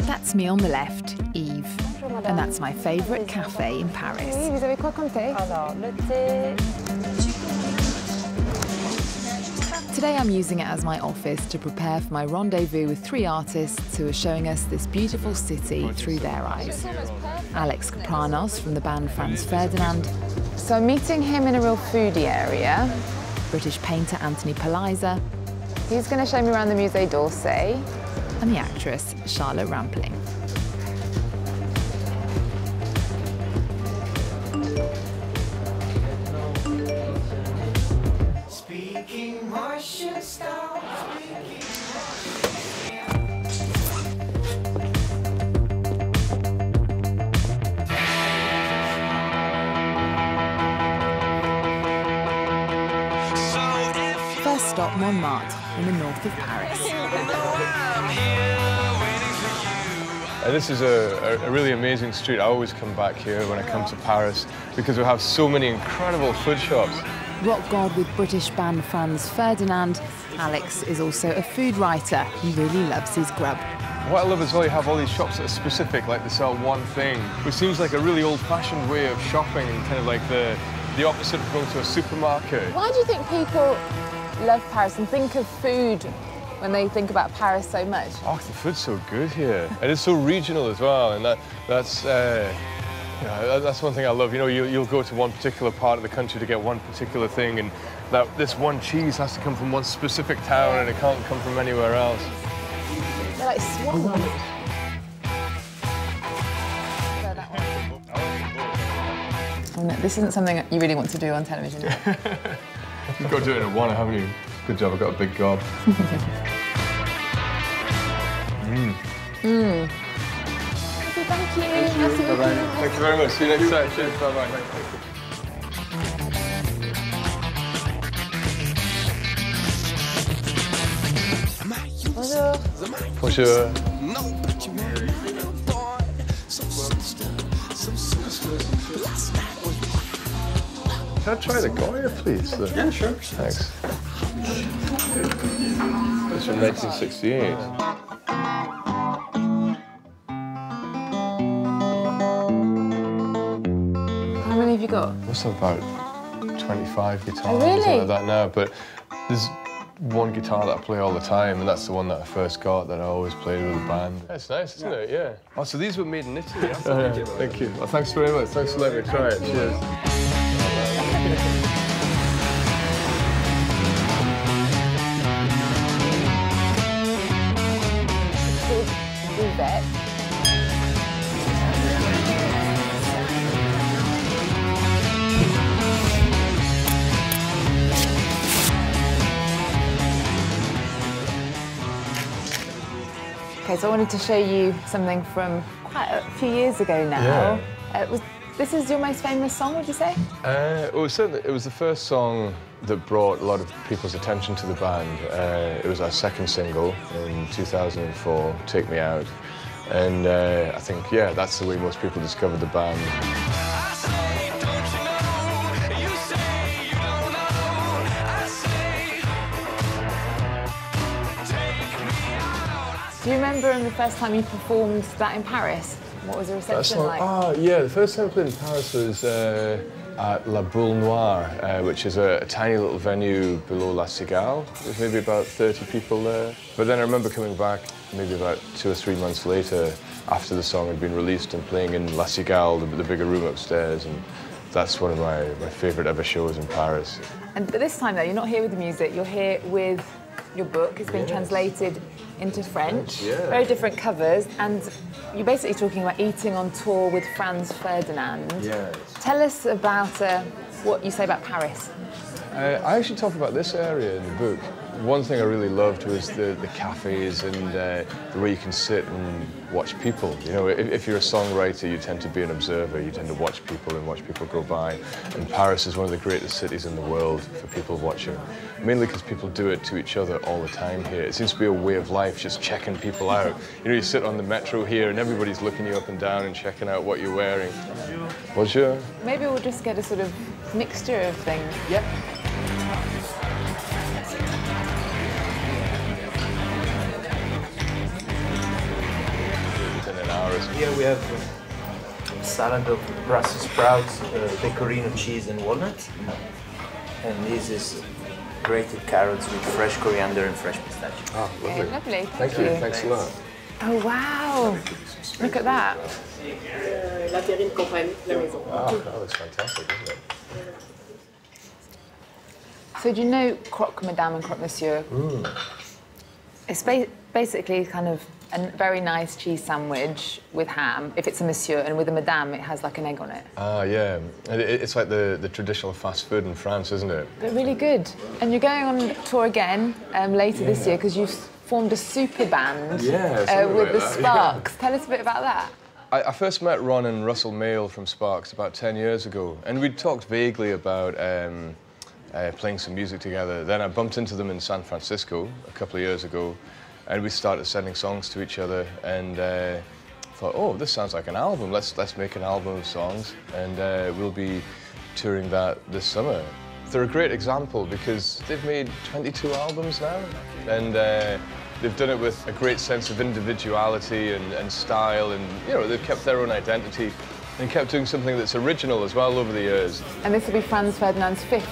That's me on the left, Eve, and that's my favourite cafe in Paris. Vous avez quoi comme thé? Alors, le thé. Today I'm using it as my office to prepare for my rendezvous with 3 artists who are showing us this beautiful city through their eyes. Alex Kapranos from the band Franz Ferdinand. So I'm meeting him in a real foodie area. British painter Anthony PALLISER. He's going to show me around the Musée d'Orsay. And the actress Charlotte Rampling. First stop, Montmartre, in the north of Paris. This is a really amazing street. I always come back here when I come to Paris because we have so many incredible food shops. Rock god with British band Franz Ferdinand, Alex is also a food writer. He really loves his grub. What I love is, well, you have all these shops that are specific, like they sell one thing, which seems like a really old-fashioned way of shopping and kind of like the opposite of going to a supermarket. Why do you think people love Paris and think of food when they think about Paris so much? Oh, the food's so good here. And it's so regional as well, and that's one thing I love. You know, you'll go to one particular part of the country to get one particular thing, and this one cheese has to come from one specific town, and it can't come from anywhere else. They're like swans. This isn't something you really want to do on television. You've got to do it in one, haven't you? Good job, I've got a big gob. Thank you. Bye-bye. Thank you very much. See you next time. Cheers. Bye-bye. Bonjour. Bonjour. Can I try the Goya, please? Yeah, sure. Thanks. It's from 1968. How many have you got? Must have about 25 guitars, Oh, really? something like that now. But there's one guitar that I play all the time, and that's the one that I first got that I always played with a band. That's nice, isn't it? Yeah. Oh, so these were made in Italy. Thank you. Well, thanks very much. Thanks for letting me try it. Cheers. Buvette. Okay, so I wanted to show you something from quite a few years ago now. Yeah. This is your most famous song, would you say? It was the first song that brought a lot of people's attention to the band. It was our second single in 2004, Take Me Out. And I think, yeah, that's the way most people discovered the band. Do you remember the first time you performed that in Paris? What was the reception like? Oh, yeah, the first time I played in Paris was at La Boule Noire, which is a tiny little venue below La Cigale. There's maybe about 30 people there. But then I remember coming back maybe about 2 or 3 months later after the song had been released and playing in La Cigale, the bigger room upstairs, and that's one of my favourite ever shows in Paris. And this time, though, you're not here with the music, you're here with your book. It's been translated into French. Yeah. Very different covers, and you're basically talking about eating on tour with Franz Ferdinand. Yes. Tell us about what you say about Paris. I actually talk about this area in the book. One thing I really loved was the cafes and the way you can sit and watch people. You know, if you're a songwriter, you tend to be an observer. You tend to watch people and watch people go by. And Paris is one of the greatest cities in the world for people watching. Mainly because people do it to each other all the time here. It seems to be a way of life, just checking people out. You know, you sit on the metro here and everybody's looking you up and down and checking out what you're wearing. Bonjour. Maybe we'll just get a sort of mixture of things. Yep. us? Here we have a salad of Brussels sprouts, pecorino cheese and walnuts. And this is grated carrots with fresh coriander and fresh pistachio. Oh, lovely. Okay, lovely. Thank you. Thanks a lot. Oh, wow. Look at that. La terrine compagnie, la maison. Oh, that looks fantastic, isn't it? So do you know croque madame and croque monsieur? It's basically kind of a very nice cheese sandwich with ham, if it's a monsieur, and with a madame, it has like an egg on it. Ah, yeah. It's like the traditional fast food in France, isn't it? But really good. And you're going on tour again later this year because you've formed a super band with the Sparks. Tell us a bit about that. I first met Ron and Russell Mail from Sparks about 10 years ago, and we'd talked vaguely about playing some music together. Then I bumped into them in San Francisco a couple of years ago, and we started sending songs to each other, and thought, oh, this sounds like an album. Let's make an album of songs, and we'll be touring that this summer. They're a great example because they've made 22 albums now, and they've done it with a great sense of individuality and style, and you know, they've kept their own identity and kept doing something that's original as well over the years. And this will be Franz Ferdinand's 5th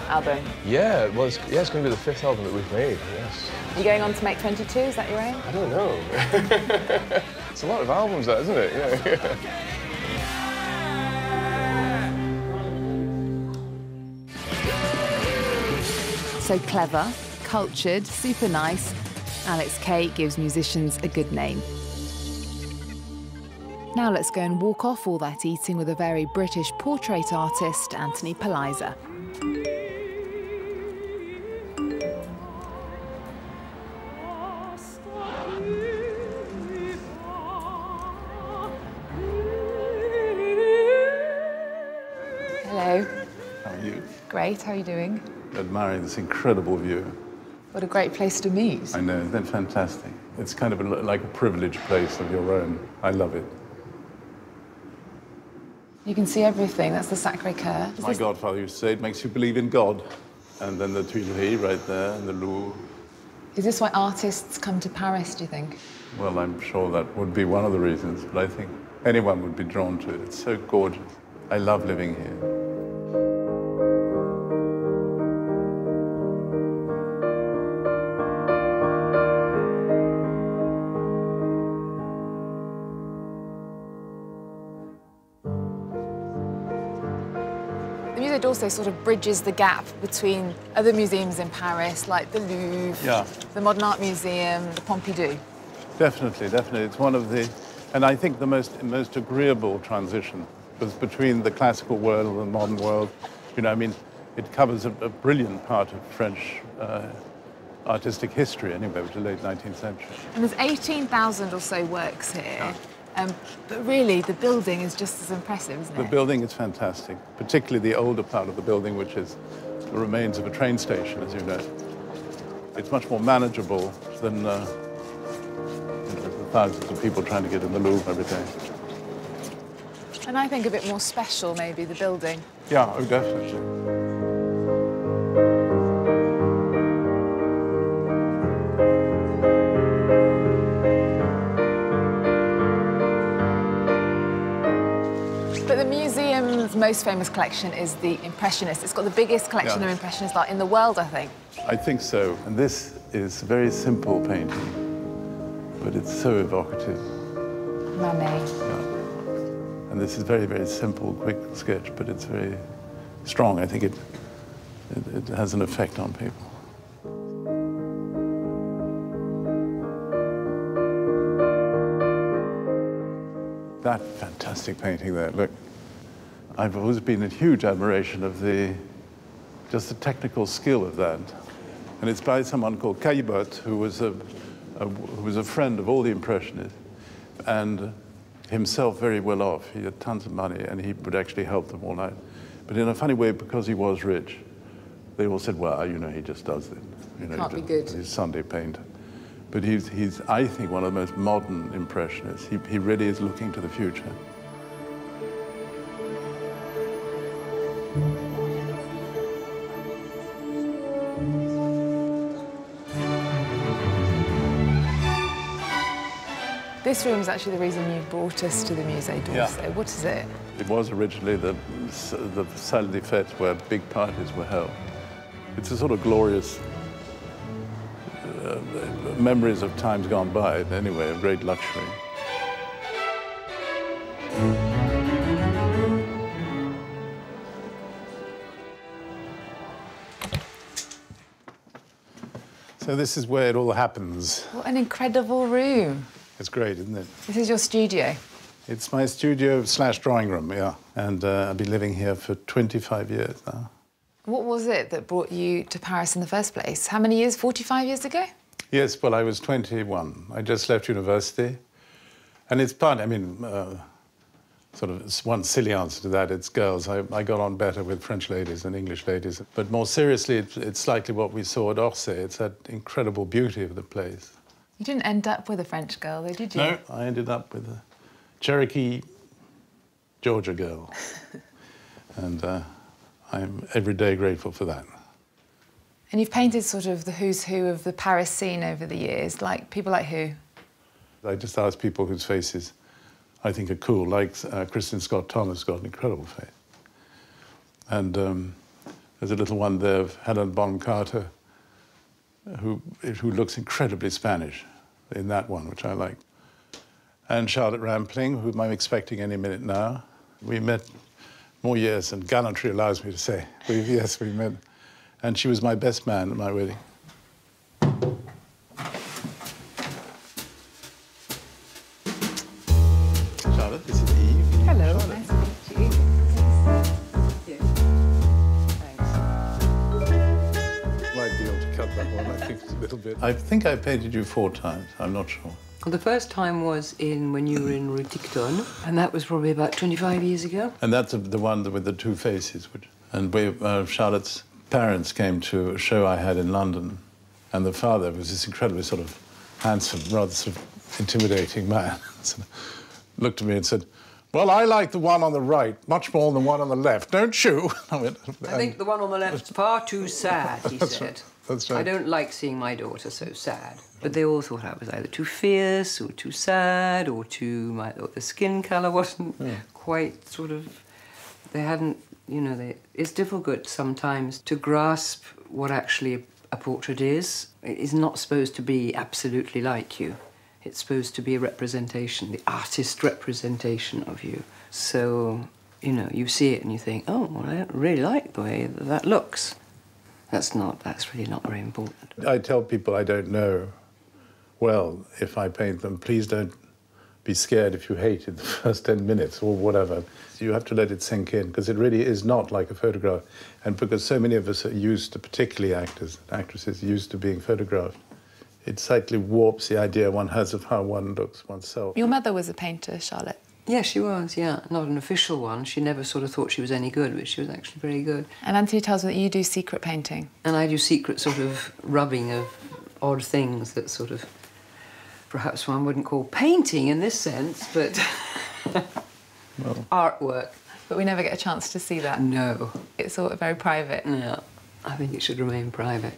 album. Yeah, well, it's going to be the 5th album that we've made, yes. You're going on to make 22, is that your aim? I don't know. It's a lot of albums, that, isn't it? Yeah. So clever, cultured, super nice, Alex Kay gives musicians a good name. Now let's go and walk off all that eating with a very British portrait artist, Anthony PALLISER. Hello. How are you? Great, how are you doing? Admiring this incredible view. What a great place to meet. I know, they're fantastic. It's kind of like a privileged place of your own. I love it. You can see everything. That's the Sacré-Cœur. My godfather used to say it makes you believe in God. And then the Tuileries right there, and the Louvre. Is this why artists come to Paris, do you think? Well, I'm sure that would be one of the reasons, but I think anyone would be drawn to it. It's so gorgeous. I love living here. The museum also sort of bridges the gap between other museums in Paris, like the Louvre, the Modern Art Museum, the Pompidou. Definitely, definitely. It's one of the, and I think the most agreeable transition was between the classical world and the modern world. You know, I mean, it covers a brilliant part of French artistic history, anyway, which is the late 19th century. And there's 18,000 or so works here. But really, the building is just as impressive, isn't it? The building is fantastic, particularly the older part of the building, which is the remains of a train station, as you know. It's much more manageable than the thousands of people trying to get in the Louvre every day. And I think a bit more special, maybe, the building. Yeah, oh, definitely. But the museum's most famous collection is the Impressionists. It's got the biggest collection of Impressionist art in the world, I think. I think so. And this is a very simple painting, but it's so evocative. Manet. Yeah. And this is very, very simple, quick sketch, but it's very strong. I think it has an effect on people. That fantastic painting there, look. I've always been in huge admiration of just the technical skill of that. And it's by someone called Caillebotte, who was a friend of all the Impressionists, and himself very well off. He had tons of money, and he would actually help them all night. But in a funny way, because he was rich, they all said, well, you know, he just does it. You know, Can't be good. He's a Sunday painter. But he's, I think, one of the most modern Impressionists. He really is looking to the future. This room is actually the reason you brought us to the Musée d'Orsay. Yeah. What is it? It was originally the salle des fêtes where big parties were held. It's a sort of glorious memories of times gone by, anyway, of great luxury. So this is where it all happens. What an incredible room. It's great, isn't it? This is your studio. It's my studio / drawing room, yeah. And I've been living here for 25 years now. What was it that brought you to Paris in the first place? How many years? 45 years ago? Yes, well, I was 21. I just left university. And it's part, I mean, sort of one silly answer to that, it's girls. I got on better with French ladies than English ladies. But more seriously, it's slightly what we saw at Orsay. It's that incredible beauty of the place. You didn't end up with a French girl, though, did you? No, I ended up with a Cherokee Georgia girl. And I'm every day grateful for that. And you've painted sort of the who's who of the Paris scene over the years, like people like who? I just ask people whose faces I think are cool, like Kristen Scott Thomas got an incredible face. And there's a little one there of Helen Bonham Carter, who looks incredibly Spanish in that one, which I like. And Charlotte Rampling, whom I'm expecting any minute now. We met more years than gallantry allows me to say. Yes, we met. And she was my best man at my wedding. Charlotte, this is Eve. Hello, Charlotte. nice to meet you. Yes. Might be able to cut that one, I think it's a little bit. I think I painted you 4 times, I'm not sure. Well, the first time was when you were in Rue Tiquetonne, and that was probably about 25 years ago. And that's the one with the 2 faces. And Charlotte's parents came to a show I had in London, and the father was this incredibly sort of handsome, rather sort of intimidating man. Sort of looked at me and said, "Well, I like the one on the right much more than the one on the left, don't you?" I think the one on the left's far too sad, he said. Right. That's right. I don't like seeing my daughter so sad. But they all thought I was either too fierce or too sad or or the skin colour wasn't quite sort of... They hadn't, you know, it's difficult sometimes to grasp what actually a portrait is. It is not supposed to be absolutely like you. It's supposed to be a representation, the artist representation of you. So, you know, you see it and you think, oh, well, I don't really like the way that looks. That's really not very important. I tell people I don't know well if I paint them, please don't be scared if you hate it the first 10 minutes or whatever. You have to let it sink in, because it really is not like a photograph. And because so many of us are used to, particularly actors and actresses, used to being photographed, it slightly warps the idea one has of how one looks oneself. Your mother was a painter, Charlotte. Yeah, she was, yeah. Not an official one. She never sort of thought she was any good, but she was actually very good. And Anthony tells me that you do secret painting. And I do secret sort of rubbing of odd things that sort of, perhaps one wouldn't call painting in this sense, but Well. artwork. But we never get a chance to see that. No. It's sort of very private. Yeah, I think it should remain private.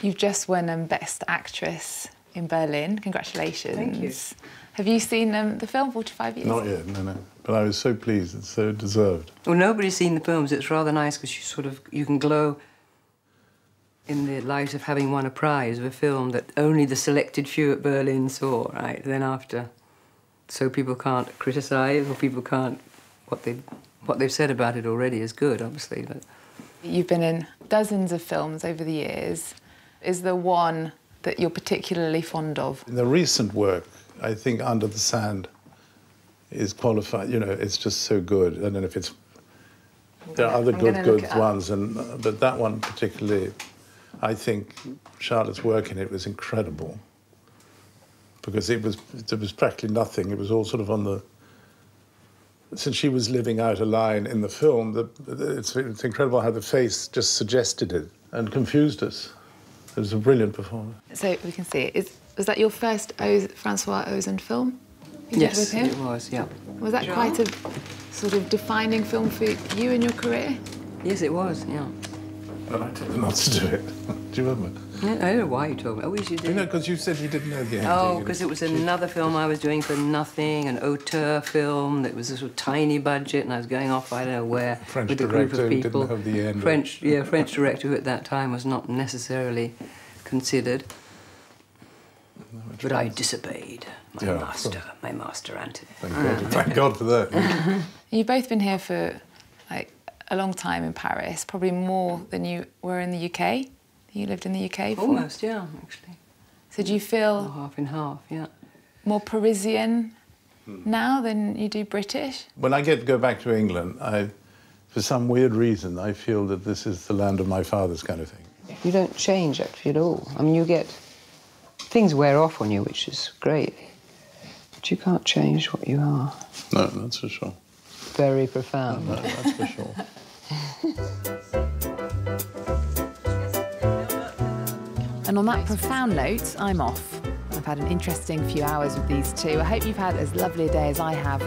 You've just won Best Actress in Berlin. Congratulations. Thank you. Have you seen the film, 45 Years? Not yet, no. But I was so pleased, it's so deserved. Well, nobody's seen the films. It's rather nice because you can glow in the light of having won a prize of a film that only the selected few at Berlin saw, right? Then after, so people can't criticise, or people can't, what they've said about it already is good, obviously. But You've been in dozens of films over the years. Is there one that you're particularly fond of? In the recent work, I think Under the Sand is qualified. You know, it's just so good. I don't know if it's... There are other good ones, but that one particularly, I think Charlotte's work in it was incredible, because there was practically nothing. It was all sort of on the... Since she was living out a line in the film, it's incredible how the face just suggested it and confused us. It was a brilliant performance. So we can see it. Was that your first Francois Ozon film? yes, with him? it was, yeah. Was that quite a sort of defining film for you in your career? Yes, it was, yeah. And I told him not to do it. Do you remember? Yeah, I don't know why you told me. Oh, yes, you did. You know, because you said you didn't know the ending. Oh, because it was another film I was doing for nothing, an auteur film that was a sort of tiny budget, and I was going off I don't know where French with a group director of who people. didn't have the end. French director who at that time was not necessarily considered. But I disobeyed my master Anthony. Thank God for that. You've both been here for like a long time in Paris, probably more than you were in the UK. You lived in the UK before? Almost, yeah, actually. So do you feel half and half, yeah. more Parisian now than you do British? When I go back to England, for some weird reason, I feel that this is the land of my fathers kind of thing. You don't change, actually, at all. I mean, you get... Things wear off on you, which is great. But you can't change what you are. No, that's for sure. Very profound. No, that's for sure. And on that profound note, I'm off. I've had an interesting few hours with these two. I hope you've had as lovely a day as I have.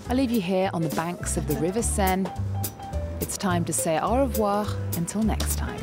I'll leave you here on the banks of the River Seine. It's time to say au revoir until next time.